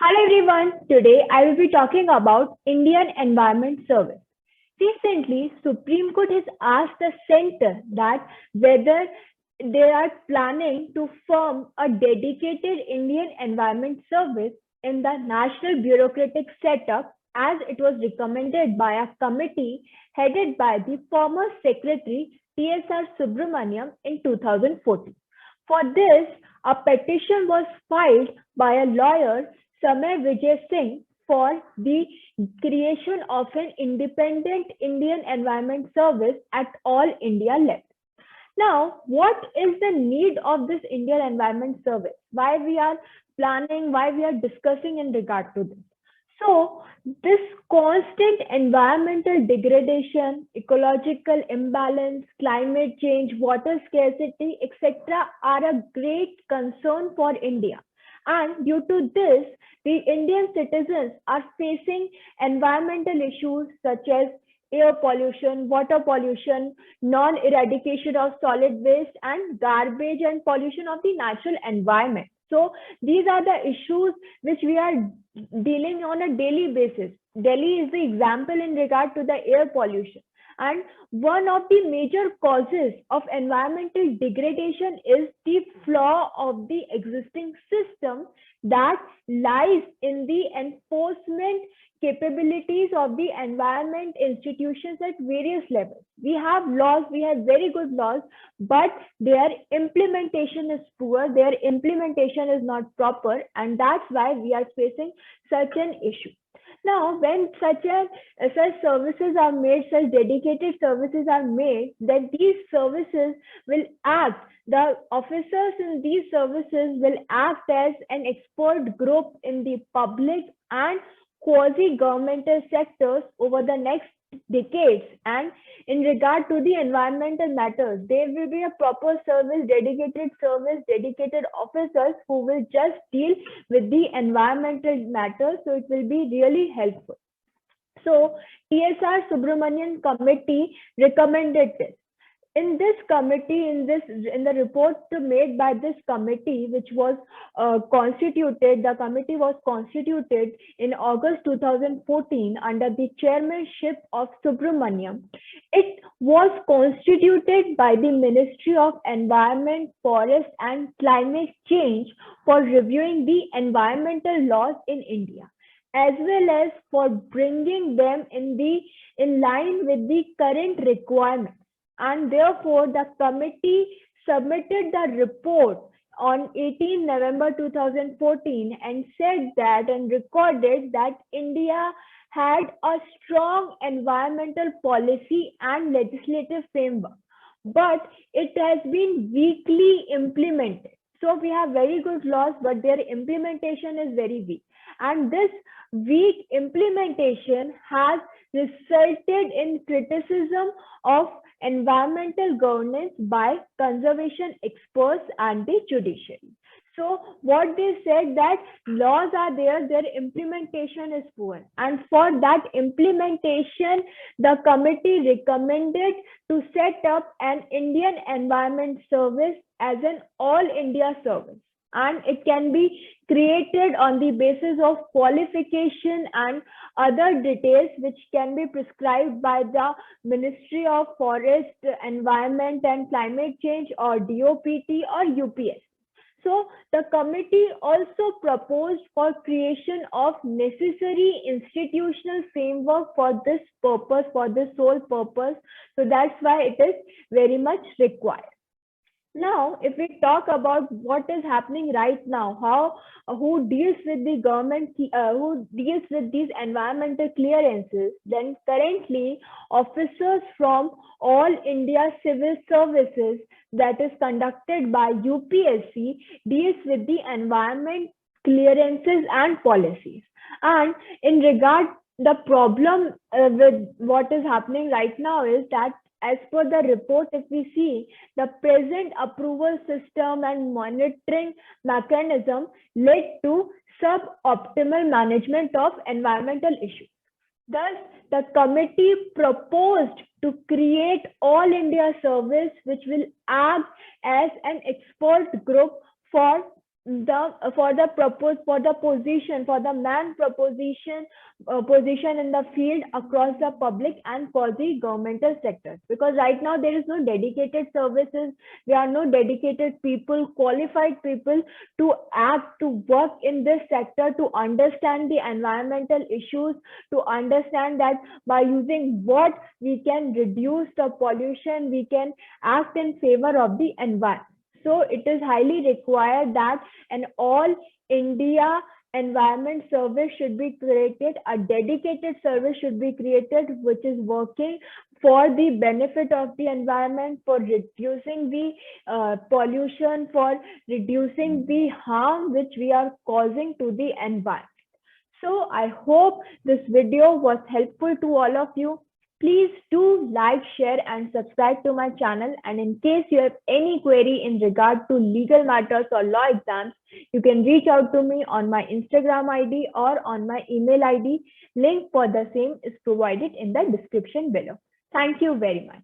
Hello everyone. Today I will be talking about Indian Environment Service. Recently, Supreme Court has asked the center that whether they are planning to form a dedicated Indian Environment Service in the national bureaucratic setup as it was recommended by a committee headed by the former Secretary T.S.R Subramanian in 2014. For this, a petition was filed by a lawyer, Samay Vijay Singh, for the creation of an independent Indian Environment Service at all India level. Now, what is the need of this Indian Environment Service? Why we are planning, why we are discussing in regard to this? So, this constant environmental degradation, ecological imbalance, climate change, water scarcity, etc., are a great concern for India. And due to this, the Indian citizens are facing environmental issues such as air pollution, water pollution, non-eradication of solid waste, and garbage and pollution of the natural environment. So these are the issues which we are dealing on a daily basis. Delhi is the example in regard to the air pollution. And one of the major causes of environmental degradation is the flaw of the existing system that lies in the enforcement capabilities of the environment institutions at various levels. We have laws, we have very good laws, but their implementation is poor, their implementation is not proper, and that's why we are facing such an issue. Now, when such services are made, such dedicated services are made, then these services will act. The officers in these services will act as an expert group in the public and quasi-governmental sectors over the next decades. And in regard to the environmental matters, there will be a proper service, dedicated officers who will just deal with the environmental matters. So it will be really helpful. So T.S.R Subramanian committee recommended this. In this committee, in the report made by this committee, which was constituted, the committee was constituted in August 2014 under the chairmanship of Subramaniam. It was constituted by the Ministry of Environment, Forest and Climate Change for reviewing the environmental laws in India, as well as for bringing them in line with the current requirements. And therefore the committee submitted the report on 18 November 2014 and said that and recorded that India had a strong environmental policy and legislative framework, but it has been weakly implemented. So we have very good laws, but their implementation is very weak. And this weak implementation has resulted in criticism of environmental governance by conservation experts and the judiciary. So what they said that laws are there, their implementation is poor. And for that implementation, the committee recommended to set up an Indian Environment Service as an all India service. And it can be created on the basis of qualification and other details which can be prescribed by the Ministry of Forest, Environment and Climate Change or DOPT or UPS. So the committee also proposed for creation of necessary institutional framework for this purpose, for this sole purpose. So that's why it is very much required. Now, if we talk about what is happening right now, who deals with the government, who deals with these environmental clearances, then currently officers from all India Civil Services that is conducted by UPSC deals with the environment clearances and policies. And in regard, the problem with what is happening right now is that as per the report, if we see the present approval system and monitoring mechanism led to suboptimal management of environmental issues. Thus, the committee proposed to create all India service which will act as an expert group for the man position in the field across the public and for the governmental sectors, because right now there is no dedicated services, there are no dedicated people, qualified people to act, to work in this sector, to understand the environmental issues, to understand that by using what we can reduce the pollution, we can act in favor of the environment. So it is highly required that an all India environment service should be created, a dedicated service should be created, which is working for the benefit of the environment, for reducing the pollution, for reducing the harm which we are causing to the environment. So I hope this video was helpful to all of you. Please do like, share, and subscribe to my channel. And in case you have any query in regard to legal matters or law exams, you can reach out to me on my Instagram ID or on my email ID. Link for the same is provided in the description below. Thank you very much.